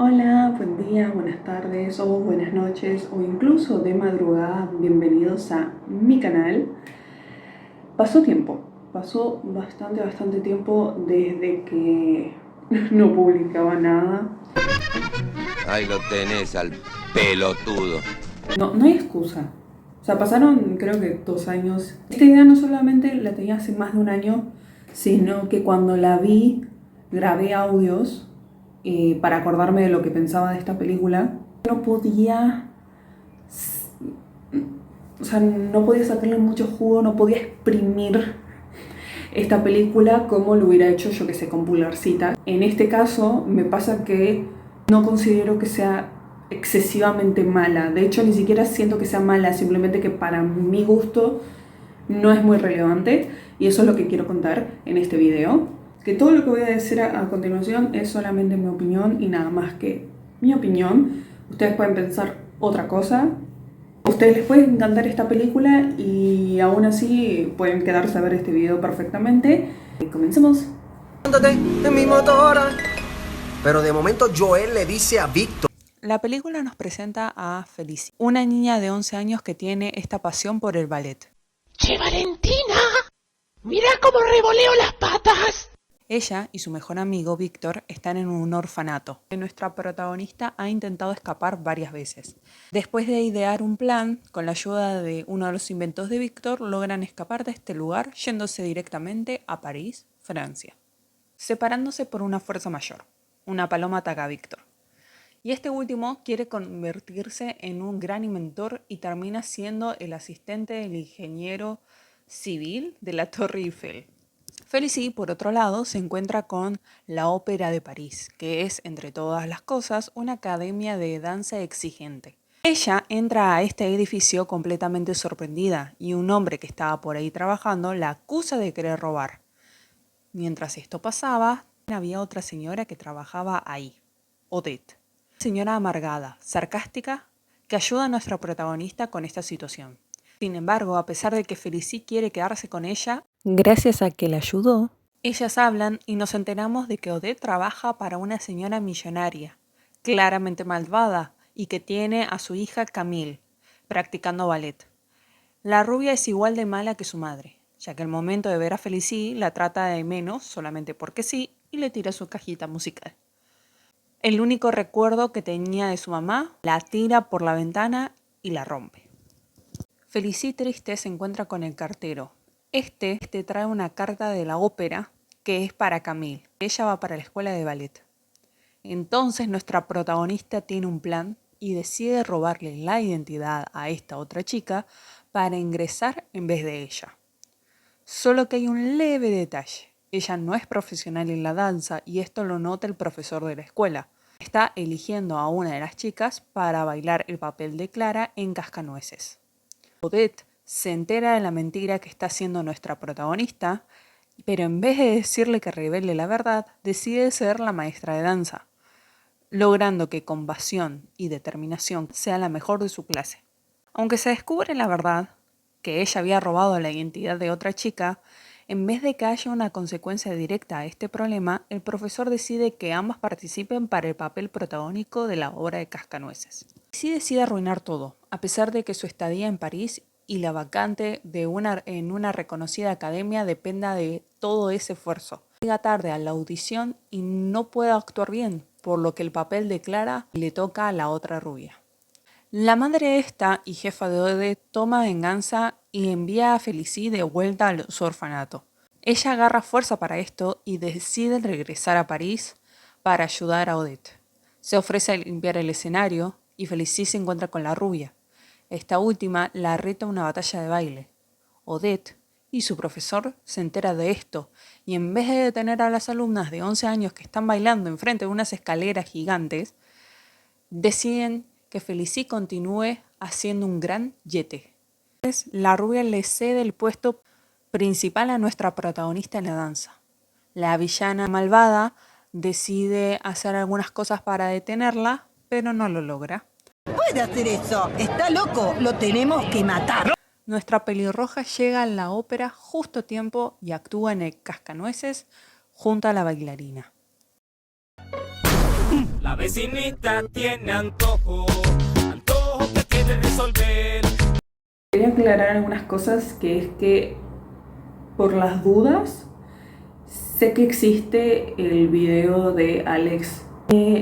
Hola, buen día, buenas tardes o buenas noches o incluso de madrugada. Bienvenidos a mi canal. Pasó tiempo, pasó bastante tiempo desde que no publicaba nada. Ahí lo tenés al pelotudo. No hay excusa. O sea, pasaron creo que 2 años. Esta idea no solamente la tenía hace más de un año, sino que cuando la vi grabé audios para acordarme de lo que pensaba de esta película. No podía, o sea, no podía sacarle mucho jugo, no podía exprimir esta película como lo hubiera hecho, yo que sé, con Pulgarcita. En este caso me pasa que no considero que sea excesivamente mala. De hecho, ni siquiera siento que sea mala, simplemente que para mi gusto no es muy relevante. Y eso es lo que quiero contar en este video. Que todo lo que voy a decir a continuación es solamente mi opinión y nada más que mi opinión. Ustedes pueden pensar otra cosa. A ustedes les puede encantar esta película y aún así pueden quedarse a ver este video perfectamente. Comencemos. En mi motor. Pero de momento Joel le dice a Víctor. La película nos presenta a Felicia, una niña de 11 años que tiene esta pasión por el ballet. ¡Che, Valentina! ¡Mira cómo revoleo las patas! Ella y su mejor amigo Víctor están en un orfanato. Nuestra protagonista ha intentado escapar varias veces. Después de idear un plan, con la ayuda de uno de los inventos de Víctor, logran escapar de este lugar yéndose directamente a París, Francia. Separándose por una fuerza mayor. Una paloma ataca a Víctor. Y este último quiere convertirse en un gran inventor y termina siendo el asistente del ingeniero civil de la Torre Eiffel. Félicie, por otro lado, se encuentra con la Ópera de París, que es, entre todas las cosas, una academia de danza exigente. Ella entra a este edificio completamente sorprendida y un hombre que estaba por ahí trabajando la acusa de querer robar. Mientras esto pasaba, había otra señora que trabajaba ahí, Odette. Señora amargada, sarcástica, que ayuda a nuestra protagonista con esta situación. Sin embargo, a pesar de que Félicie quiere quedarse con ella, gracias a que la ayudó, ellas hablan y nos enteramos de que Odette trabaja para una señora millonaria, claramente malvada, y que tiene a su hija Camille, practicando ballet. La rubia es igual de mala que su madre, ya que al momento de ver a Félicie la trata de menos solamente porque sí y le tira su cajita musical. El único recuerdo que tenía de su mamá la tira por la ventana y la rompe. Félicie triste se encuentra con el cartero. Este trae una carta de la ópera que es para Camille. Ella va para la escuela de ballet. Entonces nuestra protagonista tiene un plan y decide robarle la identidad a esta otra chica para ingresar en vez de ella. Solo que hay un leve detalle. Ella no es profesional en la danza y esto lo nota el profesor de la escuela. Está eligiendo a una de las chicas para bailar el papel de Clara en Cascanueces. Odette se entera de la mentira que está haciendo nuestra protagonista, pero en vez de decirle que revele la verdad, decide ser la maestra de danza, logrando que con pasión y determinación sea la mejor de su clase. Aunque se descubre la verdad, que ella había robado la identidad de otra chica, en vez de que haya una consecuencia directa a este problema, el profesor decide que ambas participen para el papel protagónico de la obra de Cascanueces. Sí decide arruinar todo, a pesar de que su estadía en París y la vacante en una reconocida academia dependa de todo ese esfuerzo. Llega tarde a la audición y no puede actuar bien, por lo que el papel de Clara le toca a la otra rubia. La madre esta y jefa de Odette toma venganza y envía a Félicie de vuelta a su orfanato. Ella agarra fuerza para esto y decide regresar a París para ayudar a Odette. Se ofrece a limpiar el escenario y Félicie se encuentra con la rubia. Esta última la reta a una batalla de baile. Odette y su profesor se entera de esto y en vez de detener a las alumnas de 11 años que están bailando enfrente de unas escaleras gigantes, deciden que Félicie continúe haciendo un gran yete. La rubia le cede el puesto principal a nuestra protagonista en la danza. La villana malvada decide hacer algunas cosas para detenerla, pero no lo logra. Puede hacer eso, está loco, lo tenemos que matar. Nuestra pelirroja llega a la ópera justo a tiempo y actúa en el Cascanueces junto a la bailarina. La La vecinita tiene antojo, antojo que quiere resolver. Quería aclarar algunas cosas, que es que por las dudas sé que existe el video de Alex.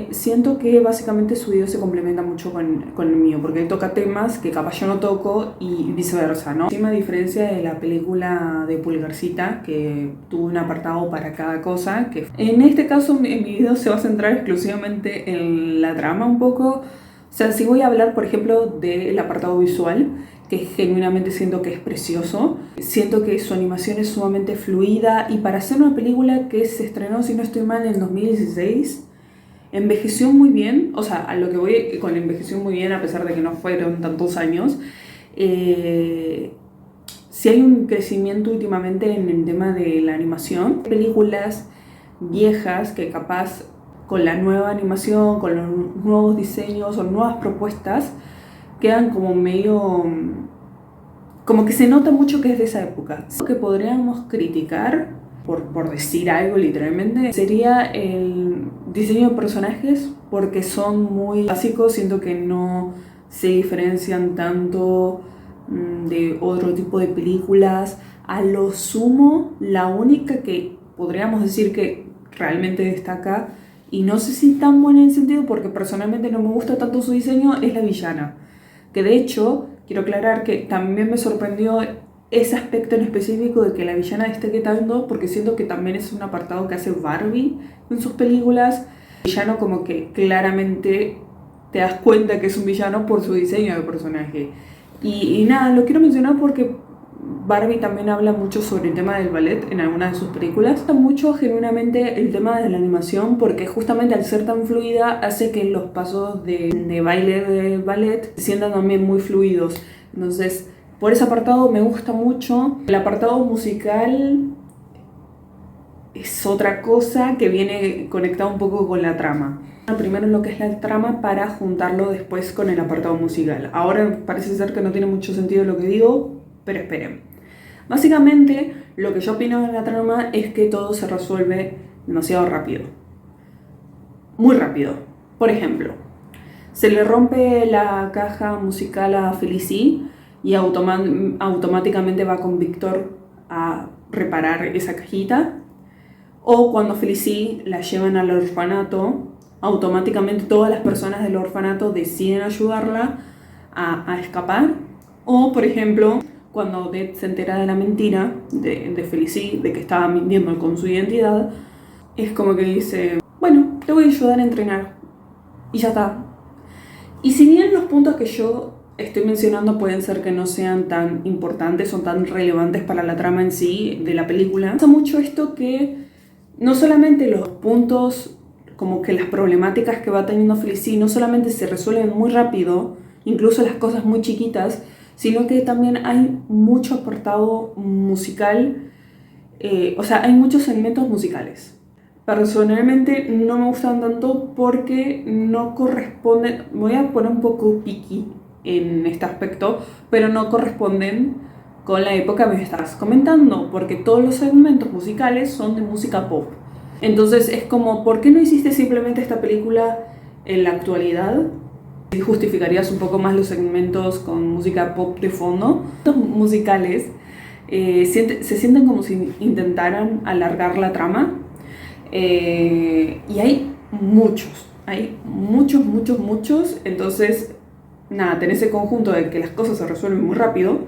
Siento que básicamente su video se complementa mucho con el mío, porque él toca temas que capaz yo no toco y viceversa, ¿no? A diferencia de la película de Pulgarcita, que tuvo un apartado para cada cosa, que en este caso mi video se va a centrar exclusivamente en la trama un poco. O sea, si voy a hablar, por ejemplo, del apartado visual, que genuinamente siento que es precioso. Siento que su animación es sumamente fluida y para hacer una película que se estrenó, si no estoy mal, en 2016, envejeció muy bien. O sea, a lo que voy con envejeció muy bien, a pesar de que no fueron tantos años. Sí hay un crecimiento últimamente en el tema de la animación. Películas viejas que capaz con la nueva animación, con los nuevos diseños o nuevas propuestas, quedan como medio... como que se nota mucho que es de esa época. Lo que podríamos criticar, por decir algo literalmente, sería el diseño de personajes, porque son muy básicos. Siento que no se diferencian tanto de otro tipo de películas. A lo sumo, la única que podríamos decir que realmente destaca, y no sé si tan buena en el sentido porque personalmente no me gusta tanto su diseño, es la villana. Que de hecho, quiero aclarar que también me sorprendió ese aspecto en específico de que la villana destaque tanto, porque siento que también es un apartado que hace Barbie en sus películas. El villano como que claramente te das cuenta que es un villano por su diseño de personaje. Y nada, lo quiero mencionar porque Barbie también habla mucho sobre el tema del ballet en algunas de sus películas. Me gusta mucho genuinamente el tema de la animación, porque justamente al ser tan fluida hace que los pasos de baile de ballet se sientan también muy fluidos. Entonces, por ese apartado me gusta mucho. El apartado musical es otra cosa que viene conectado un poco con la trama. Primero lo que es la trama para juntarlo después con el apartado musical. Ahora parece ser que no tiene mucho sentido lo que digo, pero esperen. Básicamente, lo que yo opino de la trama es que todo se resuelve demasiado rápido. Muy rápido. Por ejemplo, se le rompe la caja musical a Felicie y automáticamente va con Víctor a reparar esa cajita. O cuando Felicie la llevan al orfanato, automáticamente todas las personas del orfanato deciden ayudarla a escapar. O, por ejemplo, cuando Odette se entera de la mentira de Felicie, de que estaba mintiendo con su identidad, es como que dice, bueno, te voy a ayudar a entrenar. Y ya está. Y si bien los puntos que yo estoy mencionando pueden ser que no sean tan importantes o tan relevantes para la trama en sí de la película, pasa mucho esto que no solamente los puntos, como que las problemáticas que va teniendo Felicie, no solamente se resuelven muy rápido, incluso las cosas muy chiquitas, sino que también hay mucho apartado musical, o sea, hay muchos elementos musicales. Personalmente no me gustan tanto porque no corresponden, voy a poner un poco picky en este aspecto, pero no corresponden con la época que me estás comentando, porque todos los segmentos musicales son de música pop. Entonces es como, ¿por qué no hiciste simplemente esta película en la actualidad? Y justificarías un poco más los segmentos con música pop de fondo. Los musicales se sienten como si intentaran alargar la trama. Y hay muchos. Entonces, nada, tenés el conjunto de que las cosas se resuelven muy rápido.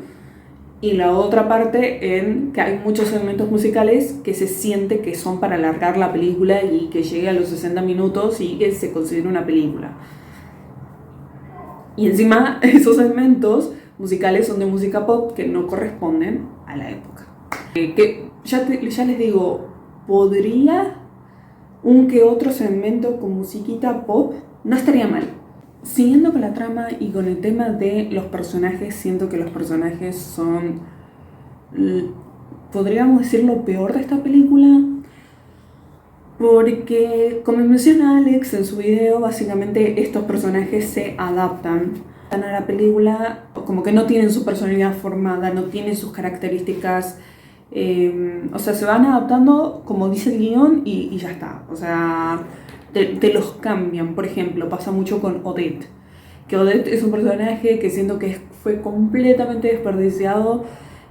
Y la otra parte en que hay muchos segmentos musicales que se siente que son para alargar la película y que llegue a los 60 minutos y que se considere una película. Y encima esos segmentos musicales son de música pop que no corresponden a la época. Que ya les digo, podría un que otro segmento con musiquita pop, no estaría mal. Siguiendo con la trama y con el tema de los personajes, siento que los personajes son, podríamos decir, lo peor de esta película. Porque, como menciona Alex en su video, básicamente estos personajes se adaptan a la película, como que no tienen su personalidad formada, no tienen sus características O sea, se van adaptando como dice el guión y ya está. O sea, te los cambian. Por ejemplo, pasa mucho con Odette. Que Odette es un personaje que siento que fue completamente desperdiciado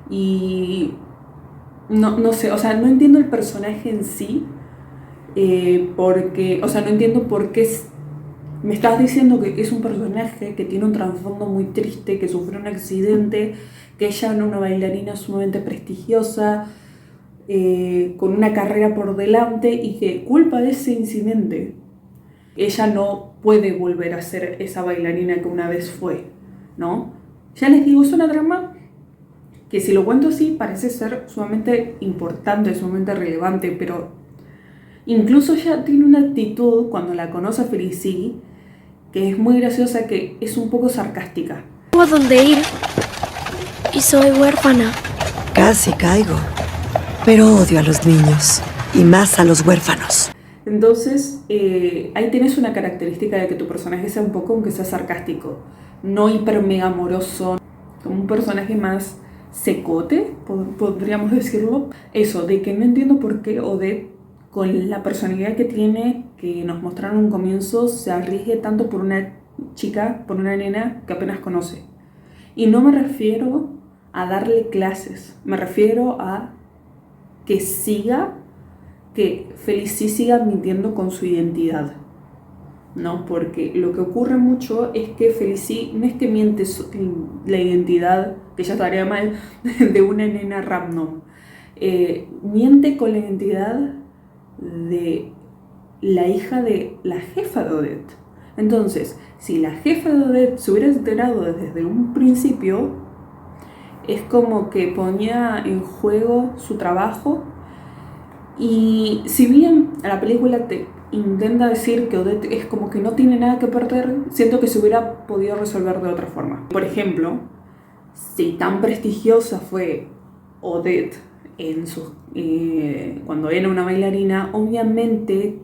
y no sé, o sea, no entiendo el personaje en sí, porque, o sea, no entiendo por qué me estás diciendo que es un personaje que tiene un trasfondo muy triste, que sufrió un accidente, que ella era una bailarina sumamente prestigiosa, con una carrera por delante y que culpa de ese incidente ella no puede volver a ser esa bailarina que una vez fue, ¿no? Ya les digo, es una trama que si lo cuento así parece ser sumamente importante, sumamente relevante, pero incluso ella tiene una actitud cuando la conoce a Felicity que es muy graciosa, que es un poco sarcástica. No tengo a dónde ir y soy huérfana. Casi caigo. Pero odio a los niños y más a los huérfanos. Entonces, ahí tienes una característica de que tu personaje sea un poco, aunque sea sarcástico, no hiper mega amoroso, como un personaje más secote, podríamos decirlo. Eso, de que no entiendo por qué Odette, con la personalidad que tiene, que nos mostraron en un comienzo, se arriesgue tanto por una chica, por una nena que apenas conoce. Y no me refiero a darle clases, me refiero a que Felicity siga mintiendo con su identidad, ¿no? Porque lo que ocurre mucho es que Felicity no es que miente la identidad, que ya estaría mal, de una nena random, miente con la identidad de la hija de la jefa de Odette. Entonces, si la jefa de Odette se hubiera enterado desde un principio, es como que ponía en juego su trabajo. Y si bien la película te intenta decir que Odette es como que no tiene nada que perder, siento que se hubiera podido resolver de otra forma. Por ejemplo, si tan prestigiosa fue Odette cuando era una bailarina, obviamente,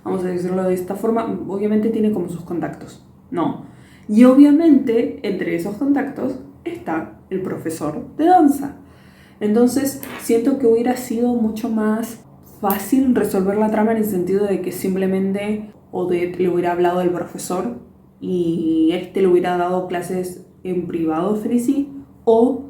vamos a decirlo de esta forma, obviamente tiene como sus contactos, ¿no? Y obviamente entre esos contactos está el profesor de danza. Entonces siento que hubiera sido mucho más fácil resolver la trama en el sentido de que simplemente Odette le hubiera hablado al profesor y le hubiera dado clases en privado a Felicity, o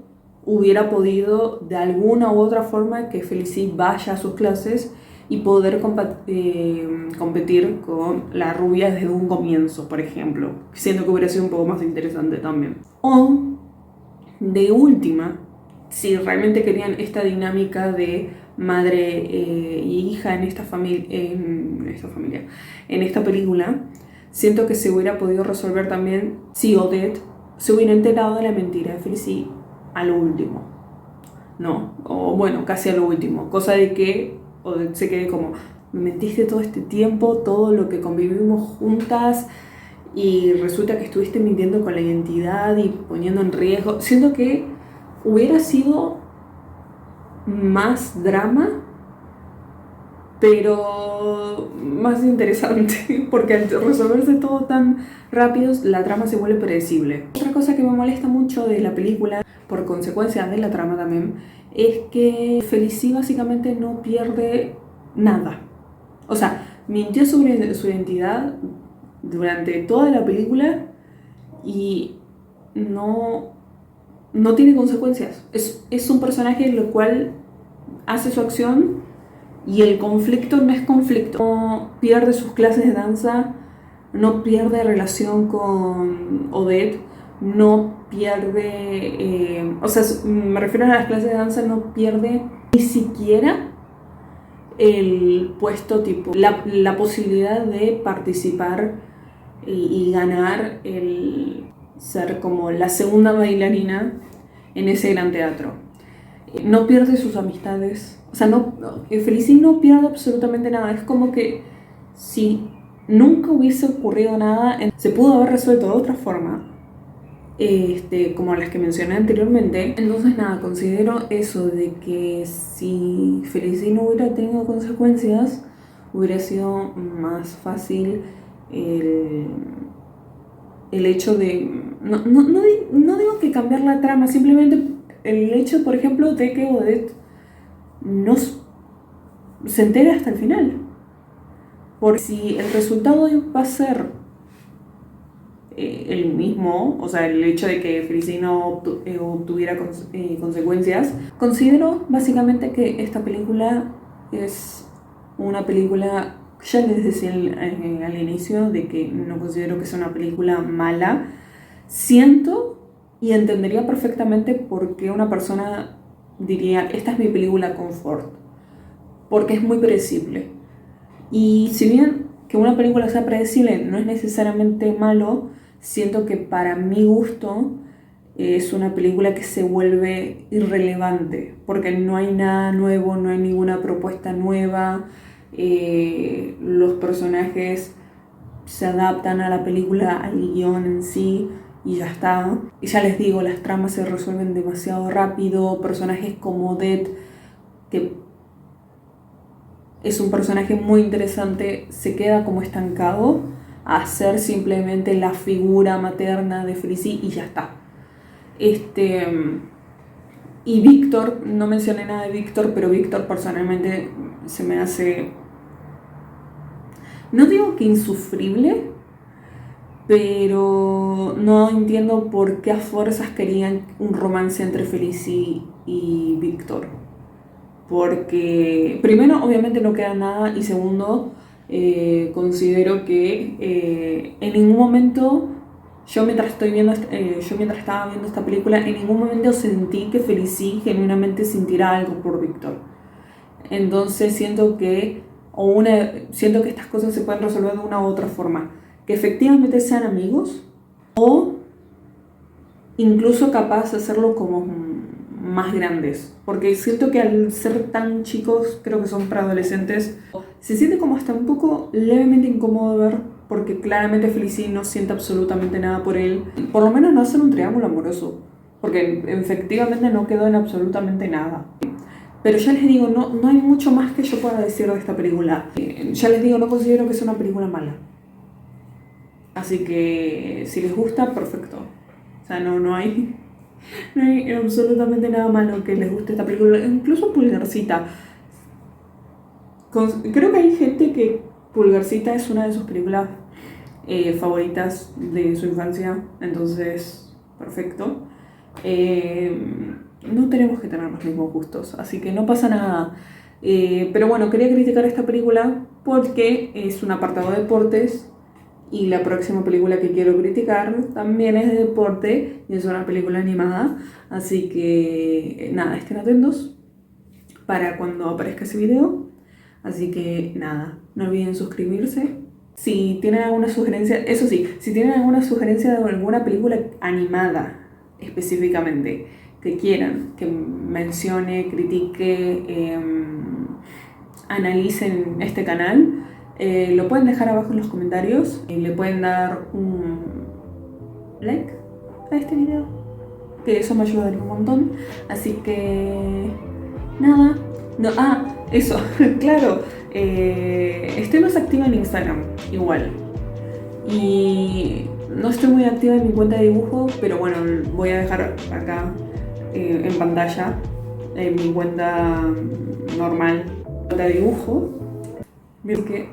hubiera podido de alguna u otra forma que Felicity vaya a sus clases y poder competir con la rubia desde un comienzo, por ejemplo. Siento que hubiera sido un poco más interesante también. O, de última, si realmente querían esta dinámica de madre y hija en esta película, siento que se hubiera podido resolver también si Odette se hubiera enterado de la mentira de Felicity a lo último, ¿no? O bueno, casi a lo último, cosa de que Odette se quede como, me mentiste todo este tiempo, todo lo que convivimos juntas, y resulta que estuviste mintiendo con la identidad y poniendo en riesgo. Siento que hubiera sido más drama, pero más interesante, porque al resolverse todo tan rápido, la trama se vuelve predecible. Otra cosa que me molesta mucho de la película, por consecuencia de la trama también, es que Felicity básicamente no pierde nada. O sea, mintió sobre su identidad durante toda la película y no tiene consecuencias. Es un personaje en el cual hace su acción y el conflicto no es conflicto. No pierde sus clases de danza, no pierde relación con Odette, no pierde... o sea, me refiero a las clases de danza, no pierde ni siquiera el puesto, tipo la posibilidad de participar y ganar el ser como la segunda bailarina en ese gran teatro. No pierde sus amistades, o sea, Felicity no pierde absolutamente nada. Es como que si nunca hubiese ocurrido nada, se pudo haber resuelto de otra forma, como las que mencioné anteriormente. Entonces nada, considero eso de que si Felicity no hubiera tenido consecuencias, hubiera sido más fácil el hecho de... No digo que cambiar la trama, simplemente el hecho, por ejemplo, de que Odette no se entere hasta el final. Porque si el resultado va a ser el mismo, o sea, el hecho de que Felicity no obtuviera consecuencias, considero básicamente que esta película es una película, ya les decía al inicio, de que no considero que sea una película mala. Siento y entendería perfectamente por qué una persona diría, esta es mi película confort, porque es muy predecible. Y si bien que una película sea predecible no es necesariamente malo, siento que para mi gusto es una película que se vuelve irrelevante, porque no hay nada nuevo, no hay ninguna propuesta nueva, los personajes se adaptan a la película, al guión en sí, y ya está. Y ya les digo, las tramas se resuelven demasiado rápido, personajes como Death, que es un personaje muy interesante, se queda como estancado a ser simplemente la figura materna de Felicity y ya está. Y Víctor, no mencioné nada de Víctor, pero Víctor personalmente se me hace, no digo que insufrible, pero no entiendo por qué a fuerzas querían un romance entre Felicity y Víctor. Porque primero obviamente no queda nada, y segundo considero que en ningún momento yo mientras estaba viendo esta película, en ningún momento sentí que Felicity genuinamente sintiera algo por Víctor. Entonces siento que estas cosas se pueden resolver de una u otra forma, que efectivamente sean amigos, o incluso capaz de hacerlo como más grandes, porque siento que al ser tan chicos, creo que son para adolescentes, se siente como hasta un poco levemente incómodo de ver, porque claramente Felicity no siente absolutamente nada por él, por lo menos no hacen un triángulo amoroso, porque efectivamente no quedó en absolutamente nada. Pero ya les digo, no hay mucho más que yo pueda decir de esta película. Ya les digo, no considero que sea una película mala, así que si les gusta, perfecto. O sea, no hay absolutamente nada malo que les guste esta película. Incluso Pulgarcita. Creo que hay gente que Pulgarcita es una de sus películas favoritas de su infancia. Entonces, perfecto. No tenemos que tener los mismos gustos, así que no pasa nada. Pero bueno, quería criticar esta película porque es un apartado de deportes. Y la próxima película que quiero criticar también es de deporte y es una película animada. Así que nada, estén atentos para cuando aparezca ese video. Así que nada, no olviden suscribirse. Si tienen alguna sugerencia, eso sí, si tienen alguna sugerencia de alguna película animada específicamente que quieran que mencione, critique, analicen este canal, lo pueden dejar abajo en los comentarios. Le pueden dar un like a este video, que eso me ayudaría un montón. Así que nada, eso, claro, estoy más activa en Instagram igual, y no estoy muy activa en mi cuenta de dibujo, pero bueno, voy a dejar acá en pantalla mi cuenta normal de dibujo. Así que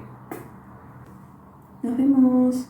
nos vemos.